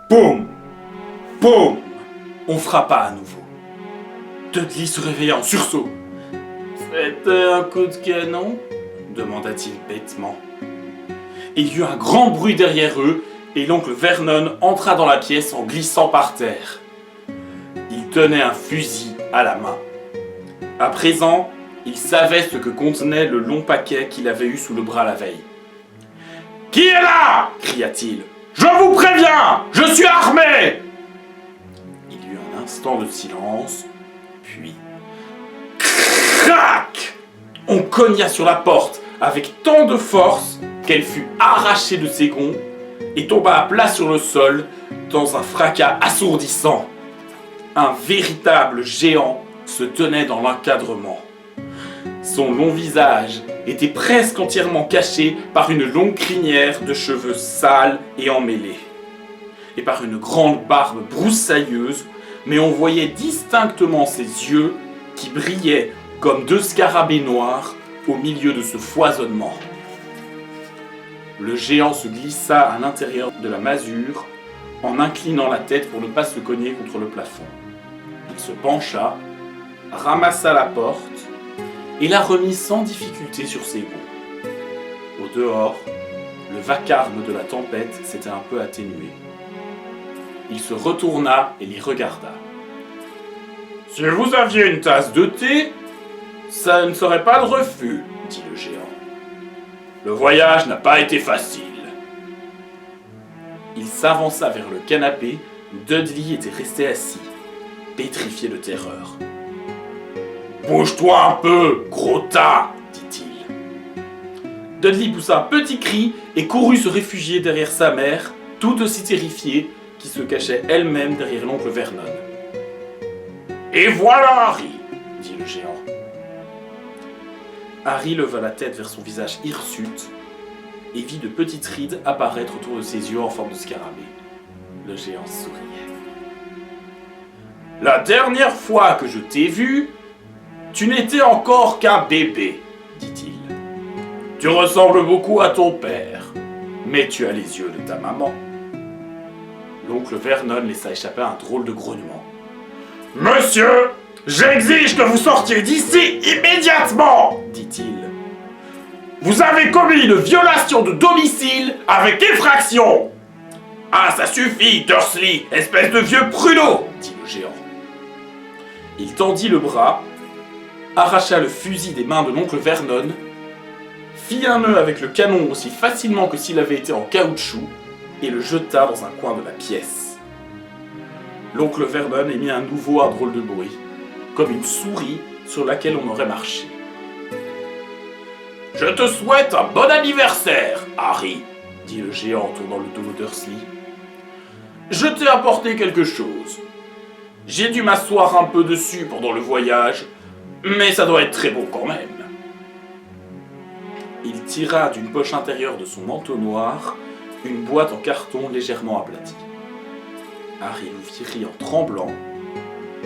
Boum! Boum! On frappa à nouveau. Dudley se réveilla en sursaut. C'était un coup de canon? Demanda-t-il bêtement. Il y eut un grand bruit derrière eux et l'oncle Vernon entra dans la pièce en glissant par terre. Il tenait un fusil à la main. À présent, il savait ce que contenait le long paquet qu'il avait eu sous le bras la veille. « Qui est là » cria-t-il. « Je vous préviens, je suis armé !» Il y eut un instant de silence, puis... Crac ! On cogna sur la porte avec tant de force qu'elle fut arrachée de ses gonds et tomba à plat sur le sol dans un fracas assourdissant. Un véritable géant se tenait dans l'encadrement. Son long visage était presque entièrement caché par une longue crinière de cheveux sales et emmêlés, et par une grande barbe broussailleuse, mais on voyait distinctement ses yeux qui brillaient comme deux scarabées noirs au milieu de ce foisonnement. Le géant se glissa à l'intérieur de la masure en inclinant la tête pour ne pas se cogner contre le plafond. Il se pencha, ramassa la porte et la remit sans difficulté sur ses gonds. Au dehors, le vacarme de la tempête s'était un peu atténué. Il se retourna et les regarda. « Si vous aviez une tasse de thé, ça ne serait pas de refus, » dit le géant. « Le voyage n'a pas été facile. » Il s'avança vers le canapé où Dudley était resté assis, pétrifié de terreur. « Bouge-toi un peu, gros tas !» dit-il. Dudley poussa un petit cri et courut se réfugier derrière sa mère, tout aussi terrifiée, qui se cachait elle-même derrière l'oncle Vernon. « Et voilà Harry !» dit le géant. Harry leva la tête vers son visage hirsute et vit de petites rides apparaître autour de ses yeux en forme de scarabée. Le géant souriait. « La dernière fois que je t'ai vu, tu n'étais encore qu'un bébé, dit-il. Tu ressembles beaucoup à ton père, mais tu as les yeux de ta maman. » L'oncle Vernon laissa échapper un drôle de grognement. « Monsieur, j'exige que vous sortiez d'ici immédiatement, dit-il. Vous avez commis une violation de domicile avec effraction. Ah, ça suffit, Dursley, espèce de vieux pruneau, dit le géant. Il tendit le bras, arracha le fusil des mains de l'oncle Vernon, fit un nœud avec le canon aussi facilement que s'il avait été en caoutchouc, et le jeta dans un coin de la pièce. L'oncle Vernon émit à nouveau un drôle de bruit, comme une souris sur laquelle on aurait marché. « Je te souhaite un bon anniversaire, Harry, » dit le géant en tournant le dos de Dursley. « Je t'ai apporté quelque chose. J'ai dû m'asseoir un peu dessus pendant le voyage, mais ça doit être très bon quand même. » Il tira d'une poche intérieure de son manteau noir une boîte en carton légèrement aplatie. Harry l'ouvrit en tremblant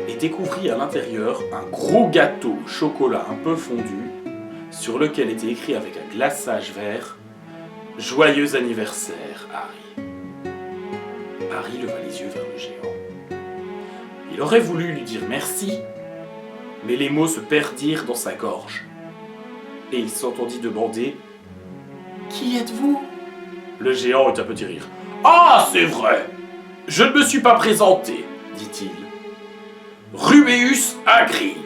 et découvrit à l'intérieur un gros gâteau au chocolat un peu fondu sur lequel était écrit avec un glaçage vert « Joyeux anniversaire, Harry ». Harry leva les yeux vers le géant. Il aurait voulu lui dire merci, mais les mots se perdirent dans sa gorge. Et il s'entendit demander « Qui êtes-vous » Le géant eut un petit rire. « Ah, c'est vrai! Je ne me suis pas présenté, dit-il. Rubeus Hagrid,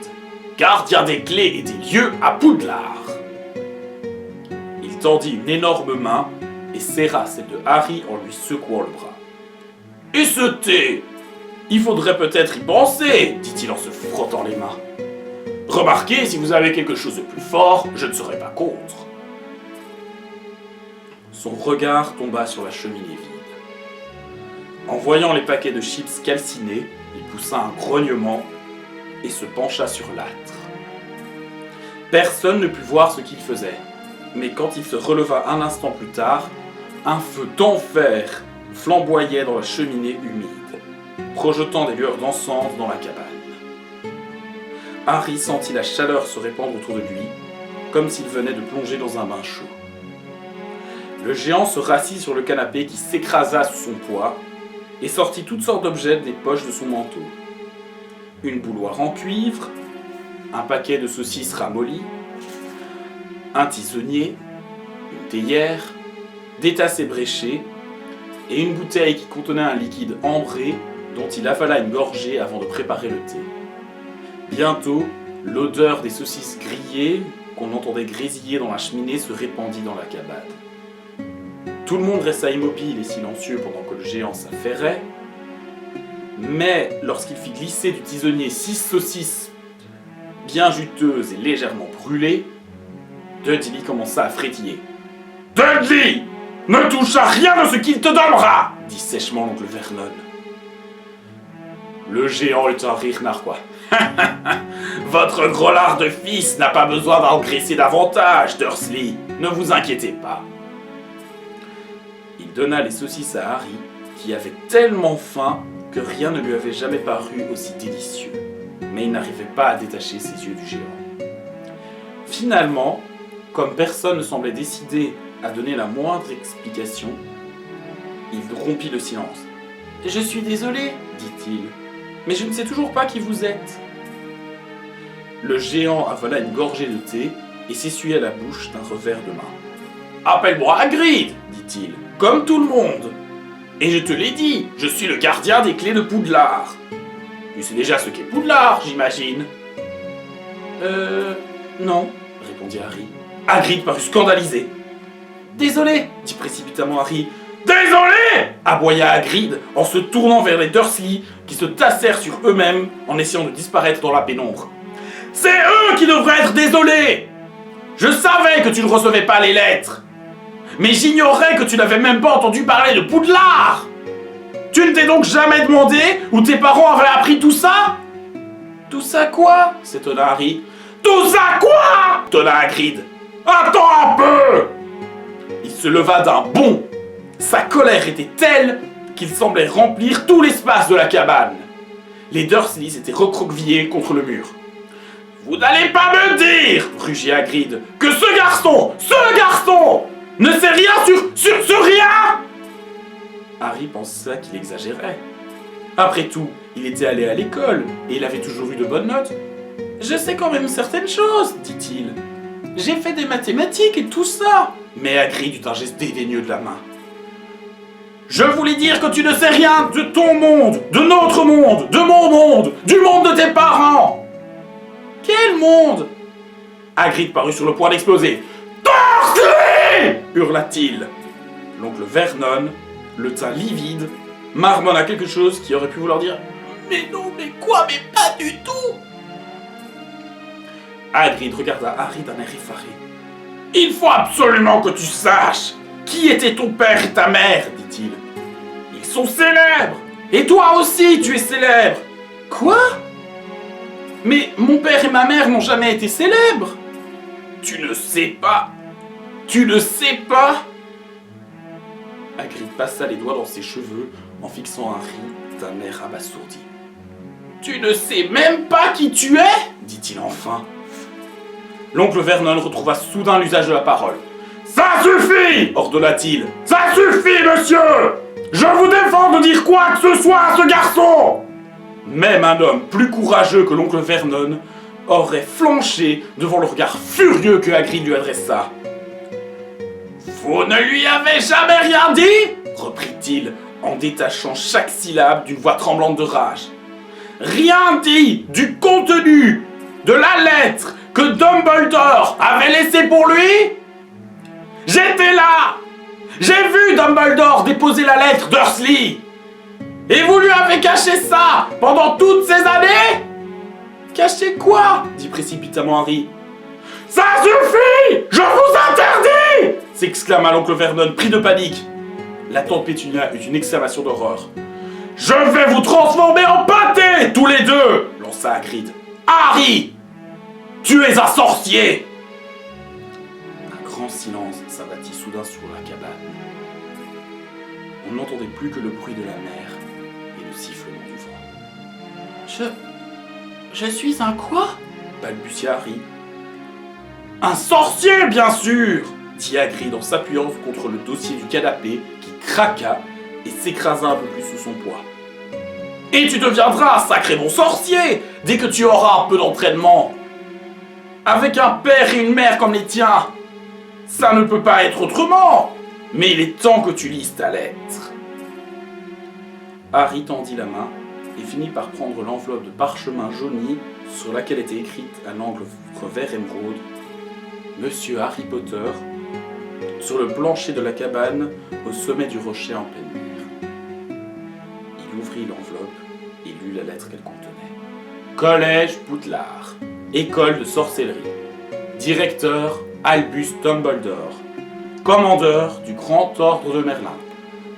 gardien des clés et des lieux à Poudlard. » Il tendit une énorme main et serra celle de Harry en lui secouant le bras. « Et ce thé? Il faudrait peut-être y penser, dit-il en se frottant les mains. Remarquez, si vous avez quelque chose de plus fort, je ne serai pas contre. » Son regard tomba sur la cheminée vide. En voyant les paquets de chips calcinés, il poussa un grognement et se pencha sur l'âtre. Personne ne put voir ce qu'il faisait, mais quand il se releva un instant plus tard, un feu d'enfer flamboyait dans la cheminée humide, projetant des lueurs d'encens dans la cabane. Harry sentit la chaleur se répandre autour de lui, comme s'il venait de plonger dans un bain chaud. Le géant se rassit sur le canapé qui s'écrasa sous son poids, et sortit toutes sortes d'objets des poches de son manteau. Une bouilloire en cuivre, un paquet de saucisses ramollies, un tisonnier, une théière, des tasses ébréchées et une bouteille qui contenait un liquide ambré dont il avala une gorgée avant de préparer le thé. Bientôt, l'odeur des saucisses grillées qu'on entendait grésiller dans la cheminée se répandit dans la cabane. Tout le monde resta immobile et silencieux pendant que le géant s'affairait, mais lorsqu'il fit glisser du tisonnier 6 saucisses bien juteuses et légèrement brûlées, Dudley commença à frétiller. « Dudley, ne touche à rien de ce qu'il te donnera !» dit sèchement l'oncle Vernon. Le géant eut un rire narquois. « Votre grolard de fils n'a pas besoin d'engraisser davantage, Dursley. Ne vous inquiétez pas. » Il donna les saucisses à Harry, qui avait tellement faim que rien ne lui avait jamais paru aussi délicieux. Mais il n'arrivait pas à détacher ses yeux du géant. Finalement, comme personne ne semblait décidé à donner la moindre explication, il rompit le silence. « Je suis désolé, dit-il, mais je ne sais toujours pas qui vous êtes. » Le géant avala une gorgée de thé et s'essuya la bouche d'un revers de main. « Appelle-moi Hagrid, dit-il, comme tout le monde. Et je te l'ai dit, je suis le gardien des clés de Poudlard. Tu sais déjà ce qu'est Poudlard, j'imagine. » Non, répondit Harry. Hagrid parut scandalisé. « Désolé, dit précipitamment Harry. « Désolé !» aboya Hagrid en se tournant vers les Dursley qui se tassèrent sur eux-mêmes en essayant de disparaître dans la pénombre. « C'est eux qui devraient être désolés! Je savais que tu ne recevais pas les lettres, mais j'ignorais que tu n'avais même pas entendu parler de Poudlard! Tu ne t'es donc jamais demandé où tes parents avaient appris tout ça? » « Tout ça quoi ?» s'étonna Harry. « Tout ça quoi ?» tonna Hagrid. « Attends un peu !» Il se leva d'un bond. Sa colère était telle qu'il semblait remplir tout l'espace de la cabane. Les Dursley s'étaient recroquevillés contre le mur. « Vous n'allez pas me dire, rugit Hagrid, que ce garçon ne sait rien sur rien !» Harry pensa qu'il exagérait. Après tout, il était allé à l'école et il avait toujours eu de bonnes notes. « Je sais quand même certaines choses, dit-il. J'ai fait des mathématiques et tout ça. » Mais Hagrid eut un geste dédaigneux de la main. « Je voulais dire que tu ne sais rien de ton monde, de notre monde, de mon monde, du monde de tes parents. » « Quel monde ?» Hagrid parut sur le point d'exploser. « Dursley !» hurla-t-il. L'oncle Vernon, le teint livide, marmonna quelque chose qui aurait pu vouloir dire « Mais non, mais quoi, mais pas du tout !» Hagrid regarda Harry d'un air effaré. « Il faut absolument que tu saches qui étaient ton père et ta mère, dit-il. Ils sont célèbres, et toi aussi tu es célèbre. »« Quoi ? Mais mon père et ma mère n'ont jamais été célèbres. »« Tu ne sais pas. Tu ne sais pas. » Hagrid passa les doigts dans ses cheveux en fixant Harry d'un air abasourdi. « Tu ne sais même pas qui tu es ?» dit-il enfin. L'oncle Vernon retrouva soudain l'usage de la parole. « Ça suffit !» ordonna-t-il. « Ça suffit, monsieur! Je vous défends de dire quoi que ce soit à ce garçon !» Même un homme plus courageux que l'oncle Vernon aurait flanché devant le regard furieux que Hagrid lui adressa. « Vous ne lui avez jamais rien dit ?» reprit-il en détachant chaque syllabe d'une voix tremblante de rage. « Rien dit du contenu de la lettre que Dumbledore avait laissée pour lui? J'étais là! J'ai vu Dumbledore déposer la lettre, Dursley! Et vous lui avez caché ça pendant toutes ces années? » « Caché quoi ?» dit précipitamment Harry. « Ça suffit! Je vous interdis !» s'exclama l'oncle Vernon, pris de panique. La tante Pétunia eut une exclamation d'horreur. « Je vais vous transformer en pâté, tous les deux !» lança Hagrid. « Harry! Tu es un sorcier !» Un grand silence s'abattit soudain sur la cabane. On n'entendait plus que le bruit de la mer et le sifflement du vent. Je suis un quoi ? balbutia Harry. Un sorcier, bien sûr ! dit Hagrid en s'appuyant contre le dossier du canapé qui craqua et s'écrasa un peu plus sous son poids. Et tu deviendras un sacré bon sorcier dès que tu auras un peu d'entraînement. Avec un père et une mère comme les tiens, ça ne peut pas être autrement. Mais il est temps que tu lises ta lettre. Harry tendit la main et finit par prendre l'enveloppe de parchemin jauni sur laquelle était écrite à l'angle vert émeraude « Monsieur Harry Potter » sur le plancher de la cabane au sommet du rocher en pleine mer. Il ouvrit l'enveloppe et lut la lettre qu'elle contenait. Collège Poudlard, école de sorcellerie. Directeur Albus Dumbledore. Commandeur du Grand Ordre de Merlin.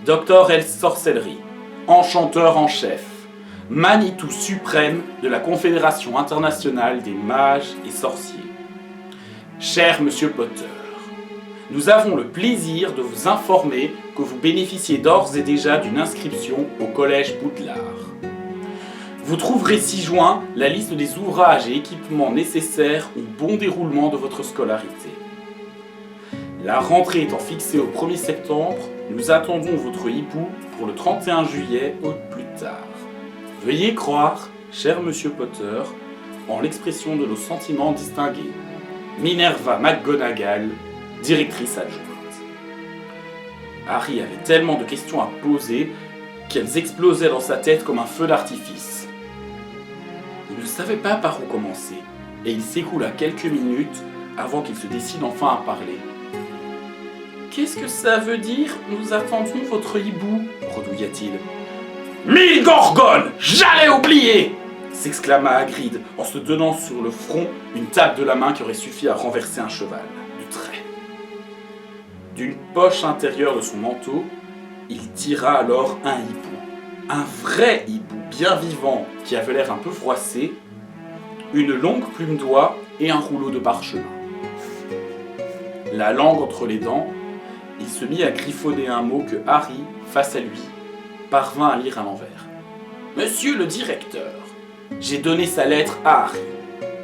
Docteur El Sorcellerie. Enchanteur en chef. Manitou suprême de la Confédération internationale des mages et sorciers. Cher Monsieur Potter, nous avons le plaisir de vous informer que vous bénéficiez d'ores et déjà d'une inscription au Collège Poudlard. Vous trouverez ci-joint la liste des ouvrages et équipements nécessaires au bon déroulement de votre scolarité. La rentrée étant fixée au 1er septembre, nous attendons votre hibou pour le 31 juillet au plus tard. Veuillez croire, cher Monsieur Potter, en l'expression de nos sentiments distingués. Minerva McGonagall, directrice adjointe. Harry avait tellement de questions à poser qu'elles explosaient dans sa tête comme un feu d'artifice. Il ne savait pas par où commencer, et il s'écoula quelques minutes avant qu'il se décide enfin à parler. « Qu'est-ce que ça veut dire, nous attendons votre hibou » redouilla-t-il. « Mille gorgones, j'allais oublier !» s'exclama Hagrid en se donnant sur le front une tape de la main qui aurait suffi à renverser un cheval du trait. D'une poche intérieure de son manteau, il tira alors un hibou, un vrai hibou bien vivant qui avait l'air un peu froissé, une longue plume d'oie et un rouleau de parchemin. La langue entre les dents, il se mit à griffonner un mot que Harry, face à lui, parvint à lire à l'envers. « Monsieur le directeur, j'ai donné sa lettre à Harry.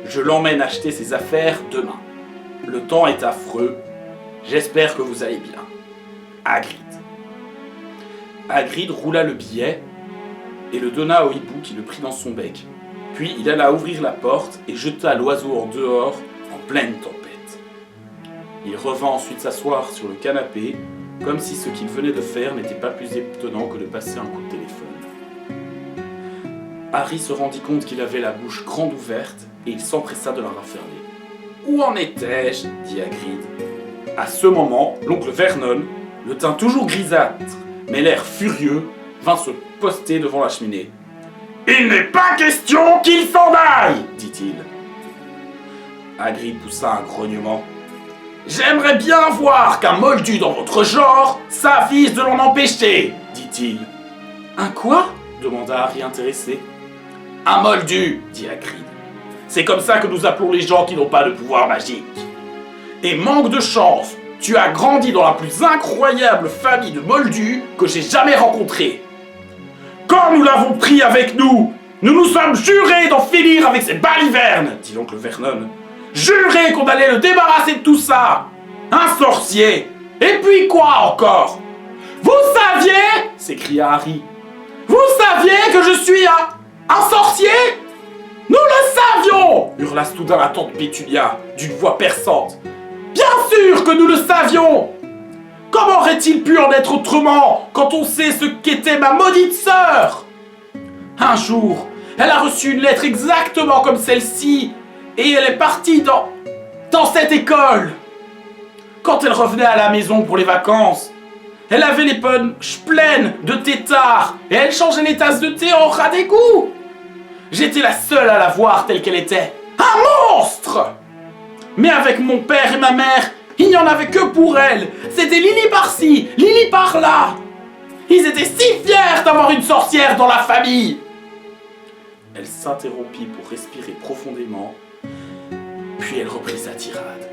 Je l'emmène acheter ses affaires demain. Le temps est affreux. J'espère que vous allez bien. Hagrid. » Hagrid roula le billet et le donna au hibou qui le prit dans son bec. Puis il alla ouvrir la porte et jeta l'oiseau en dehors en pleine tempête. Il revint ensuite s'asseoir sur le canapé, comme si ce qu'il venait de faire n'était pas plus étonnant que de passer un coup de téléphone. Harry se rendit compte qu'il avait la bouche grande ouverte et il s'empressa de la refermer. « Où en étais-je » dit Hagrid. À ce moment, l'oncle Vernon, le teint toujours grisâtre, mais l'air furieux, vint se poster devant la cheminée. « Il n'est pas question qu'il s'en aille » dit-il. Hagrid poussa un grognement. « J'aimerais bien voir qu'un moldu dans votre genre s'avise de l'en empêcher » dit-il. « Un quoi » demanda Harry intéressé. « Un moldu » dit Hagrid. « C'est comme ça que nous appelons les gens qui n'ont pas de pouvoir magique. Et manque de chance, tu as grandi dans la plus incroyable famille de moldus que j'ai jamais rencontrée. Quand nous l'avons pris avec nous, nous nous sommes jurés d'en finir avec ces balivernes, dit l'oncle Vernon. Jurés qu'on allait le débarrasser de tout ça. Un sorcier. Et puis quoi encore? Vous saviez, s'écria Harry. Vous saviez que je suis un sorcier? Nous le savions, hurla soudain la tante Pétunia, d'une voix perçante. Bien sûr que nous le savions. Comment aurait-il pu en être autrement quand on sait ce qu'était ma maudite sœur? Un jour, elle a reçu une lettre exactement comme celle-ci et elle est partie dans cette école. Quand elle revenait à la maison pour les vacances, elle avait les poches pleines de têtards et elle changeait les tasses de thé en ras d'égout. J'étais la seule à la voir telle qu'elle était. Un monstre! Mais avec mon père et ma mère, il n'y en avait que pour elle. C'était Lily par-ci, Lily par-là. Ils étaient si fiers d'avoir une sorcière dans la famille. Elle s'interrompit pour respirer profondément, puis elle reprit sa tirade.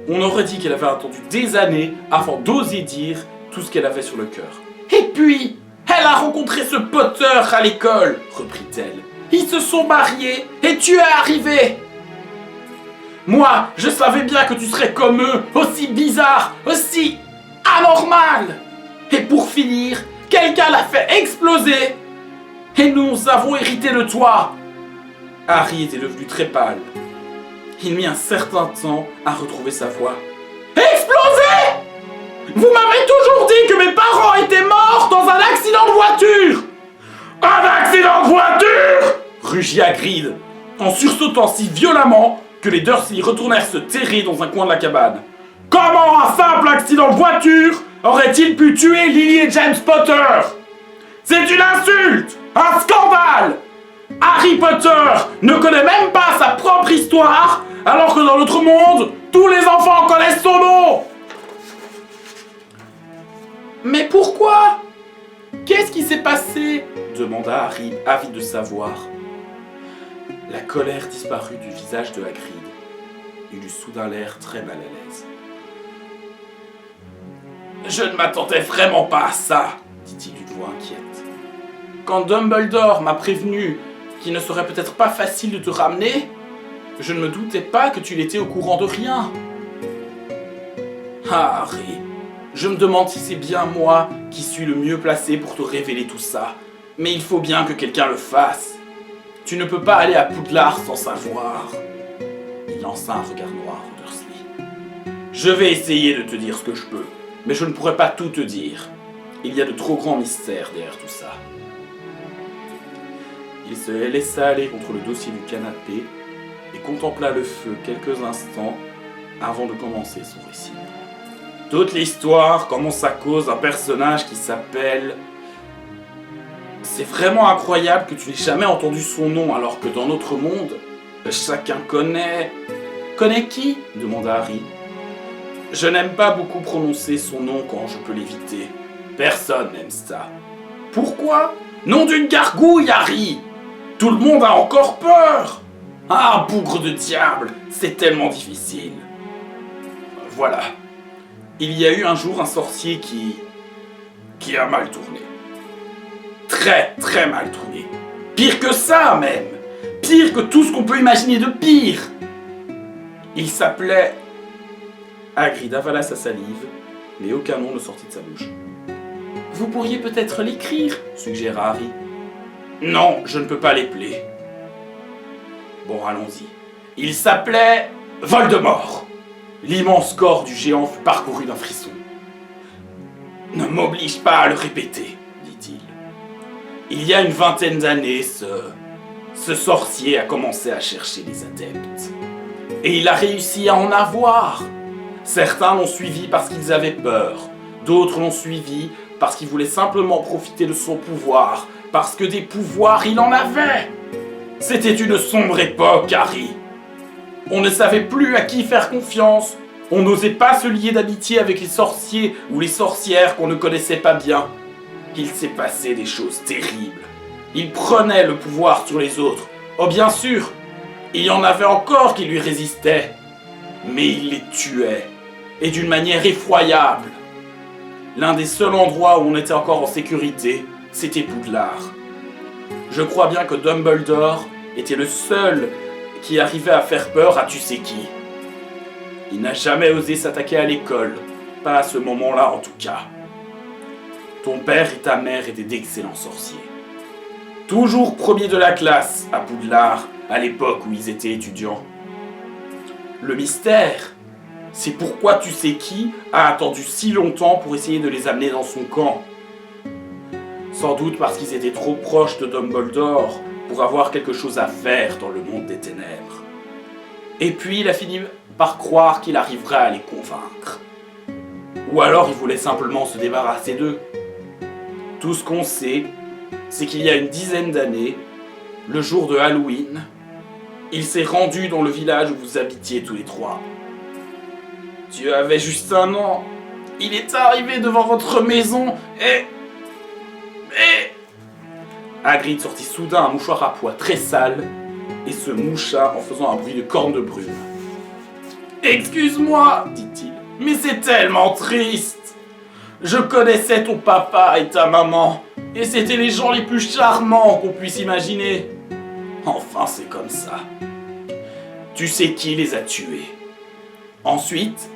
On aurait dit qu'elle avait attendu des années avant d'oser dire tout ce qu'elle avait sur le cœur. Et puis, elle a rencontré ce Potter à l'école, reprit-elle. Ils se sont mariés et tu es arrivé. Moi, je savais bien que tu serais comme eux, aussi bizarre, aussi anormal. Et pour finir, quel fracas l'a fait exploser. Et nous avons hérité de toi. Harry était devenu très pâle. Il mit un certain temps à retrouver sa voix. Explosé! Vous m'avez toujours dit que mes parents étaient morts dans un accident de voiture. Un accident de voiture! Rugit Hagrid, en sursautant si violemment que les Dursley retournèrent se terrer dans un coin de la cabane. Comment un simple accident de voiture aurait-il pu tuer Lily et James Potter? C'est une insulte! Un scandale! Harry Potter ne connaît même pas sa propre histoire, alors que dans notre monde, tous les enfants connaissent son nom! Mais pourquoi? Qu'est-ce qui s'est passé? Demanda Harry, avide de savoir. La colère disparut du visage de Hagrid. Il eut soudain l'air très mal à l'aise. Je ne m'attendais vraiment pas à ça, dit-il d'une voix inquiète. Quand Dumbledore m'a prévenu qu'il ne serait peut-être pas facile de te ramener, je ne me doutais pas que tu n'étais au courant de rien. Ah, Harry, je me demande si c'est bien moi qui suis le mieux placé pour te révéler tout ça. Mais il faut bien que quelqu'un le fasse. Tu ne peux pas aller à Poudlard sans savoir. Il lança un regard noir au Dursley. Je vais essayer de te dire ce que je peux, mais je ne pourrai pas tout te dire. Il y a de trop grands mystères derrière tout ça. Il se laissa aller contre le dossier du canapé et contempla le feu quelques instants avant de commencer son récit. Toute l'histoire commence à cause d'un personnage qui s'appelle... C'est vraiment incroyable que tu n'aies jamais entendu son nom alors que dans notre monde, chacun connaît... Connaît qui? Demanda Harry. Je n'aime pas beaucoup prononcer son nom quand je peux l'éviter. Personne n'aime ça. Pourquoi? Nom d'une gargouille, Harry! Tout le monde a encore peur! Ah, bougre de diable, c'est tellement difficile. Voilà. Il y a eu un jour un sorcier qui a mal tourné. Très, très mal tourné. Pire que ça, même. Pire que tout ce qu'on peut imaginer de pire. Il s'appelait... Hagrid avala sa salive, mais aucun nom ne sortit de sa bouche. Vous pourriez peut-être l'écrire, suggéra Harry. Non, je ne peux pas l'épeler. Bon, allons-y. Il s'appelait Voldemort. L'immense corps du géant fut parcouru d'un frisson. Ne m'oblige pas à le répéter, dit-il. Il y a une vingtaine d'années, ce sorcier a commencé à chercher les adeptes. Et il a réussi à en avoir. Certains l'ont suivi parce qu'ils avaient peur. D'autres l'ont suivi parce qu'ils voulaient simplement profiter de son pouvoir. Parce que des pouvoirs, il en avait. C'était une sombre époque, Harry. On ne savait plus à qui faire confiance. On n'osait pas se lier d'amitié avec les sorciers ou les sorcières qu'on ne connaissait pas bien. Il s'est passé des choses terribles. Il prenait le pouvoir sur les autres. Oh bien sûr, il y en avait encore qui lui résistaient. Mais il les tuait. Et d'une manière effroyable. L'un des seuls endroits où on était encore en sécurité, c'était Poudlard. Je crois bien que Dumbledore était le seul qui arrivait à faire peur à tu sais qui. Il n'a jamais osé s'attaquer à l'école, pas à ce moment-là en tout cas. Ton père et ta mère étaient d'excellents sorciers. Toujours premiers de la classe à Poudlard, à l'époque où ils étaient étudiants. Le mystère, c'est pourquoi tu sais qui a attendu si longtemps pour essayer de les amener dans son camp. Sans doute parce qu'ils étaient trop proches de Dumbledore pour avoir quelque chose à faire dans le monde des ténèbres. Et puis il a fini par croire qu'il arriverait à les convaincre. Ou alors il voulait simplement se débarrasser d'eux. Tout ce qu'on sait, c'est qu'il y a une dizaine d'années, le jour de Halloween, il s'est rendu dans le village où vous habitiez tous les trois. Tu avais juste 1 an. Il est arrivé devant votre maison et... Hagrid sortit soudain un mouchoir à pois très sale et se moucha en faisant un bruit de corne de brume. « Excuse-moi, dit-il, mais c'est tellement triste. Je connaissais ton papa et ta maman, et c'étaient les gens les plus charmants qu'on puisse imaginer. Enfin, c'est comme ça. Tu sais qui les a tués. Ensuite,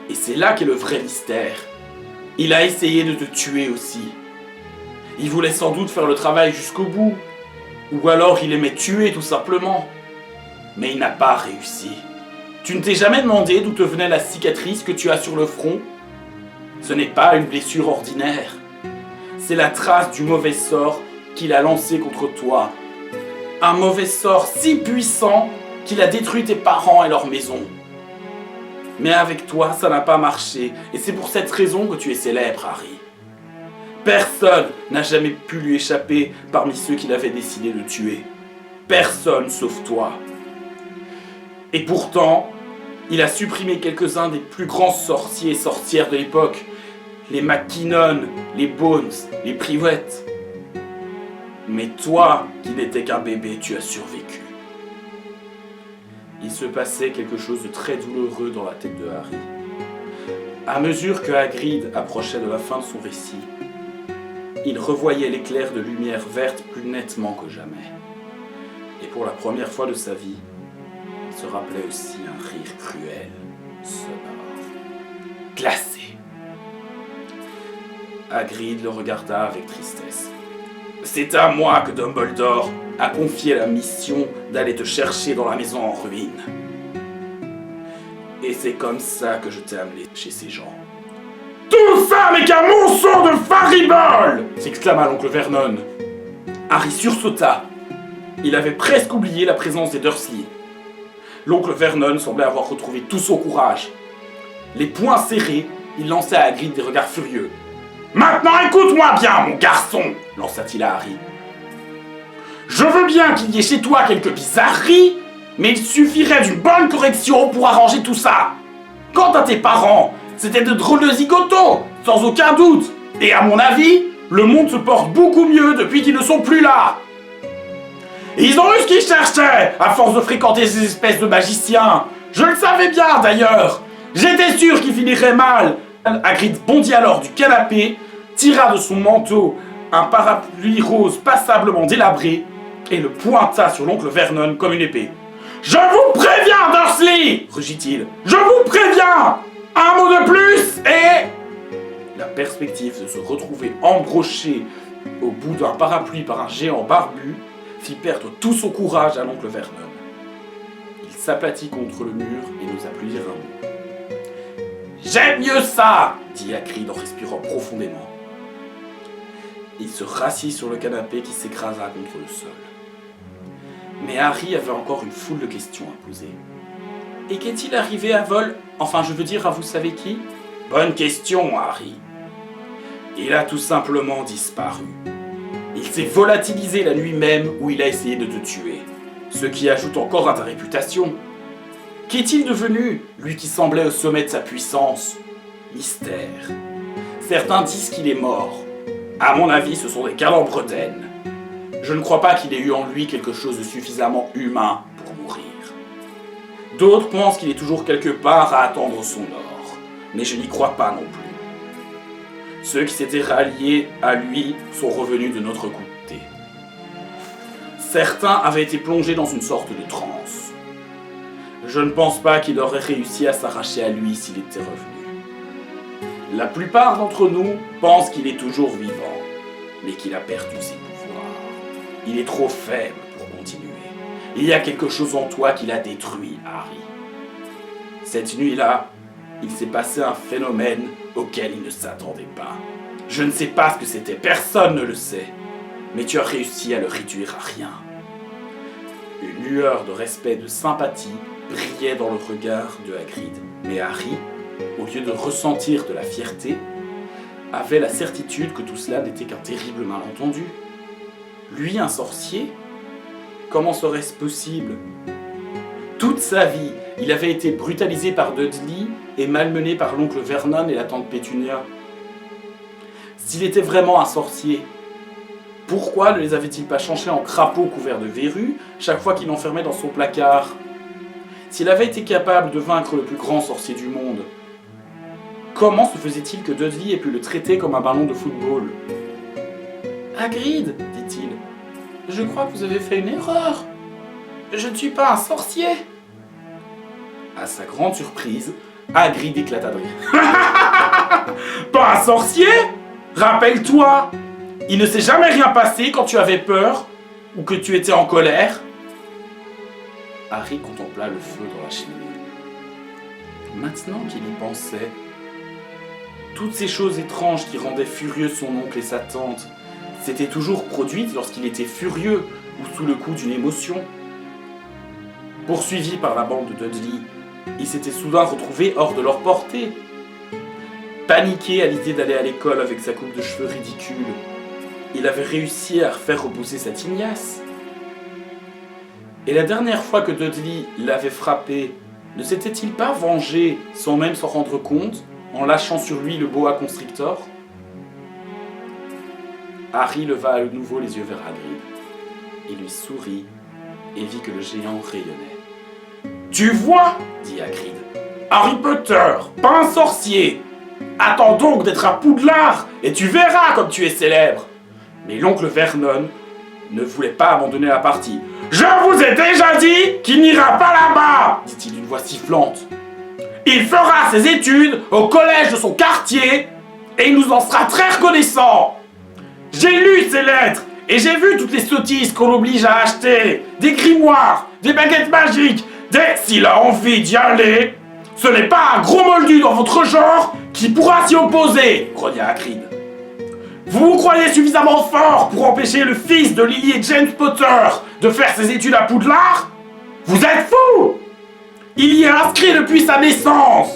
et c'est là qu'est le vrai mystère, il a essayé de te tuer aussi. Il voulait sans doute faire le travail jusqu'au bout. Ou alors il aimait tuer tout simplement. Mais il n'a pas réussi. Tu ne t'es jamais demandé d'où te venait la cicatrice que tu as sur le front? Ce n'est pas une blessure ordinaire. C'est la trace du mauvais sort qu'il a lancé contre toi. Un mauvais sort si puissant qu'il a détruit tes parents et leur maison. Mais avec toi, ça n'a pas marché. Et c'est pour cette raison que tu es célèbre, Harry. Personne n'a jamais pu lui échapper parmi ceux qu'il avait décidé de tuer. Personne sauf toi. Et pourtant, il a supprimé quelques-uns des plus grands sorciers et sorcières de l'époque. Les McKinnon, les Bones, les Privet. Mais toi, qui n'étais qu'un bébé, tu as survécu. Il se passait quelque chose de très douloureux dans la tête de Harry. À mesure que Hagrid approchait de la fin de son récit, il revoyait l'éclair de lumière verte plus nettement que jamais. Et pour la première fois de sa vie, il se rappelait aussi un rire cruel, sonore, glacé. Hagrid le regarda avec tristesse. « C'est à moi que Dumbledore a confié la mission d'aller te chercher dans la maison en ruine. Et c'est comme ça que je t'ai amené chez ces gens. » « Tout ça n'est qu'un mensonge de faribole !» s'exclama l'oncle Vernon. Harry sursauta. Il avait presque oublié la présence des Dursley. L'oncle Vernon semblait avoir retrouvé tout son courage. Les poings serrés, il lançait à Hagrid des regards furieux. « Maintenant écoute-moi bien, mon garçon !» lança-t-il à Harry. « Je veux bien qu'il y ait chez toi quelques bizarreries, mais il suffirait d'une bonne correction pour arranger tout ça. Quant à tes parents, c'était de drôles de zigotos, sans aucun doute. Et à mon avis, le monde se porte beaucoup mieux depuis qu'ils ne sont plus là. Ils ont eu ce qu'ils cherchaient, à force de fréquenter ces espèces de magiciens. Je le savais bien, d'ailleurs. J'étais sûr qu'ils finiraient mal. » Hagrid bondit alors du canapé, tira de son manteau un parapluie rose passablement délabré et le pointa sur l'oncle Vernon comme une épée. « Je vous préviens, Dursley !» rugit-il. « Je vous préviens ! Un mot de plus et... » La perspective de se retrouver embroché au bout d'un parapluie par un géant barbu fit perdre tout son courage à l'oncle Vernon. Il s'aplatit contre le mur et n'osa plus dire un mot. « J'aime mieux ça !» dit Hagrid en respirant profondément. Il se rassit sur le canapé qui s'écrasa contre le sol. Mais Harry avait encore une foule de questions à poser. Et qu'est-il arrivé à Vol... Enfin, je veux dire à vous savez qui? Bonne question, Harry. Il a tout simplement disparu. Il s'est volatilisé la nuit même où il a essayé de te tuer. Ce qui ajoute encore à ta réputation. Qu'est-il devenu, lui qui semblait au sommet de sa puissance? Mystère. Certains disent qu'il est mort. À mon avis, ce sont des calembredaines. Je ne crois pas qu'il ait eu en lui quelque chose de suffisamment humain pour mourir. D'autres pensent qu'il est toujours quelque part à attendre son or, mais je n'y crois pas non plus. Ceux qui s'étaient ralliés à lui sont revenus de notre côté. Certains avaient été plongés dans une sorte de transe. Je ne pense pas qu'il aurait réussi à s'arracher à lui s'il était revenu. La plupart d'entre nous pensent qu'il est toujours vivant, mais qu'il a perdu ses pouvoirs. Il est trop faible pour continuer. Il y a quelque chose en toi qui l'a détruit, Harry. Cette nuit-là, il s'est passé un phénomène auquel il ne s'attendait pas. Je ne sais pas ce que c'était, personne ne le sait. Mais tu as réussi à le réduire à rien. Une lueur de respect et de sympathie brillait dans le regard de Hagrid. Mais Harry, au lieu de ressentir de la fierté, avait la certitude que tout cela n'était qu'un terrible malentendu. Lui, un sorcier? Comment serait-ce possible? Toute sa vie, il avait été brutalisé par Dudley et malmené par l'oncle Vernon et la tante Pétunia. S'il était vraiment un sorcier, pourquoi ne les avait-il pas changés en crapauds couverts de verrues chaque fois qu'il l'enfermait dans son placard? S'il avait été capable de vaincre le plus grand sorcier du monde, comment se faisait-il que Dudley ait pu le traiter comme un ballon de football? Hagrid, dit-il, je crois que vous avez fait une erreur. Je ne suis pas un sorcier. À sa grande surprise, Hagrid éclata de rire. Pas un sorcier? Rappelle-toi, Il ne s'est jamais rien passé quand tu avais peur ou que tu étais en colère. Harry contempla le feu dans la cheminée. Maintenant qu'il y pensait, toutes ces choses étranges qui rendaient furieux son oncle et sa tante s'étaient toujours produites lorsqu'il était furieux ou sous le coup d'une émotion. Poursuivi par la bande de Dudley, il s'était soudain retrouvé hors de leur portée. Paniqué à l'idée d'aller à l'école avec sa coupe de cheveux ridicule, il avait réussi à faire repousser sa tignasse. Et la dernière fois que Dudley l'avait frappé, ne s'était-il pas vengé sans même s'en rendre compte, en lâchant sur lui le boa constrictor? Harry leva à nouveau les yeux vers Hagrid. Il lui sourit et vit que le géant rayonnait. « Tu vois, dit Hagrid, Harry Potter, pas un sorcier. Attends donc d'être à Poudlard et tu verras comme tu es célèbre. » Mais l'oncle Vernon ne voulait pas abandonner la partie. « Je vous ai déjà dit qu'il n'ira pas là-bas, dit-il d'une voix sifflante. Il fera ses études au collège de son quartier et il nous en sera très reconnaissant. J'ai lu ses lettres et j'ai vu toutes les sottises qu'on l'oblige à acheter. Des grimoires, des baguettes magiques, S'il a envie d'y aller, ce n'est pas un gros moldu dans votre genre qui pourra s'y opposer, grogna Hagrid. Vous vous croyez suffisamment fort pour empêcher le fils de Lily et James Potter de faire ses études à Poudlard? Vous êtes fous! Il y est inscrit depuis sa naissance.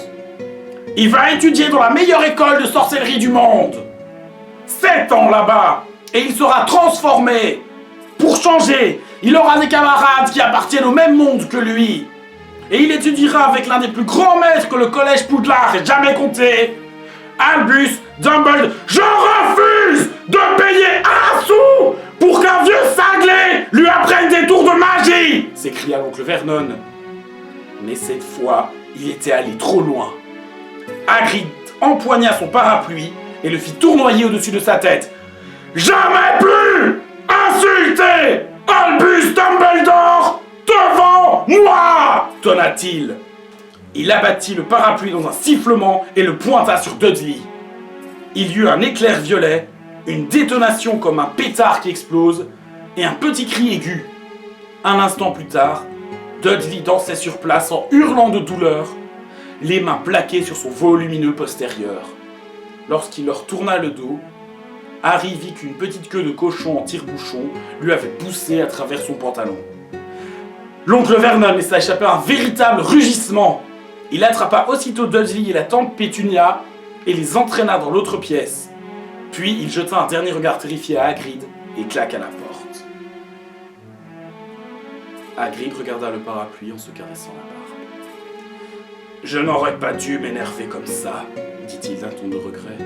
Il va étudier dans la meilleure école de sorcellerie du monde. 7 ans là-bas, et il sera transformé. Pour changer, il aura des camarades qui appartiennent au même monde que lui. Et il étudiera avec l'un des plus grands maîtres que le collège Poudlard ait jamais compté. Albus Dumbledore. Je refuse de payer un sou pour qu'un vieux cinglé lui apprenne des tours de magie, s'écria l'oncle Vernon. Mais cette fois, il était allé trop loin. Hagrid empoigna son parapluie et le fit tournoyer au-dessus de sa tête. « Jamais plus insulter Albus Dumbledore devant moi !» tonna-t-il. Il abattit le parapluie dans un sifflement et le pointa sur Dudley. Il y eut un éclair violet, une détonation comme un pétard qui explose et un petit cri aigu. Un instant plus tard, Dudley dansait sur place en hurlant de douleur, les mains plaquées sur son volumineux postérieur. Lorsqu'il leur tourna le dos, Harry vit qu'une petite queue de cochon en tire-bouchon lui avait poussé à travers son pantalon. L'oncle Vernon laissa échapper un véritable rugissement. Il attrapa aussitôt Dudley et la tante Pétunia et les entraîna dans l'autre pièce. Puis il jeta un dernier regard terrifié à Hagrid et claqua la porte. Hagrid regarda le parapluie en se caressant la barbe. « Je n'aurais pas dû m'énerver comme ça, » dit-il d'un ton de regret.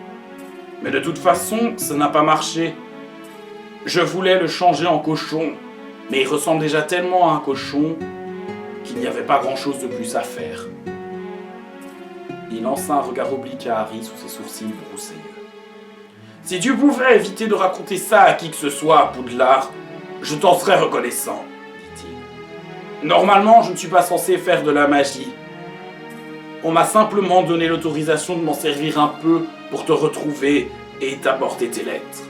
« Mais de toute façon, ça n'a pas marché. Je voulais le changer en cochon, mais il ressemble déjà tellement à un cochon qu'il n'y avait pas grand-chose de plus à faire. » Il lança un regard oblique à Harry sous ses sourcils broussailleux. « Si tu pouvais éviter de raconter ça à qui que ce soit à Poudlard, je t'en serais reconnaissant, dit-il. Normalement, je ne suis pas censé faire de la magie. On m'a simplement donné l'autorisation de m'en servir un peu pour te retrouver et t'apporter tes lettres.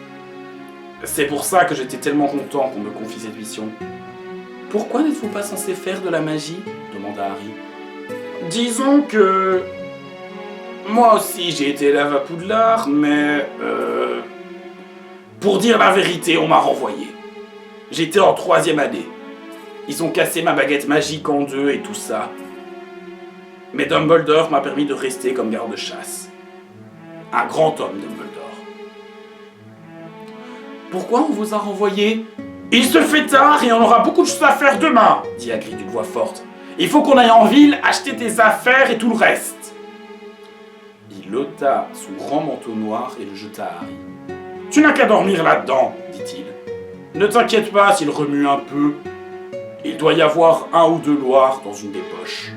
C'est pour ça que j'étais tellement content qu'on me confie cette mission. »« Pourquoi n'êtes-vous pas censé faire de la magie ?» demanda Harry. « Disons que... moi aussi j'ai été élève à Poudlard, mais... pour dire la vérité, on m'a renvoyé. J'étais en 3e année. Ils ont cassé ma baguette magique en 2 et tout ça. Mais Dumbledore m'a permis de rester comme garde-chasse. Un grand homme, Dumbledore. »« Pourquoi on vous a renvoyé ? » ?»« Il se fait tard et on aura beaucoup de choses à faire demain, dit Hagrid d'une voix forte. Il faut qu'on aille en ville, acheter tes affaires et tout le reste. Il ôta son grand manteau noir et le jeta à Harry. Tu n'as qu'à dormir là-dedans, dit-il. Ne t'inquiète pas s'il remue un peu. Il doit y avoir 1 ou 2 loirs dans une des poches.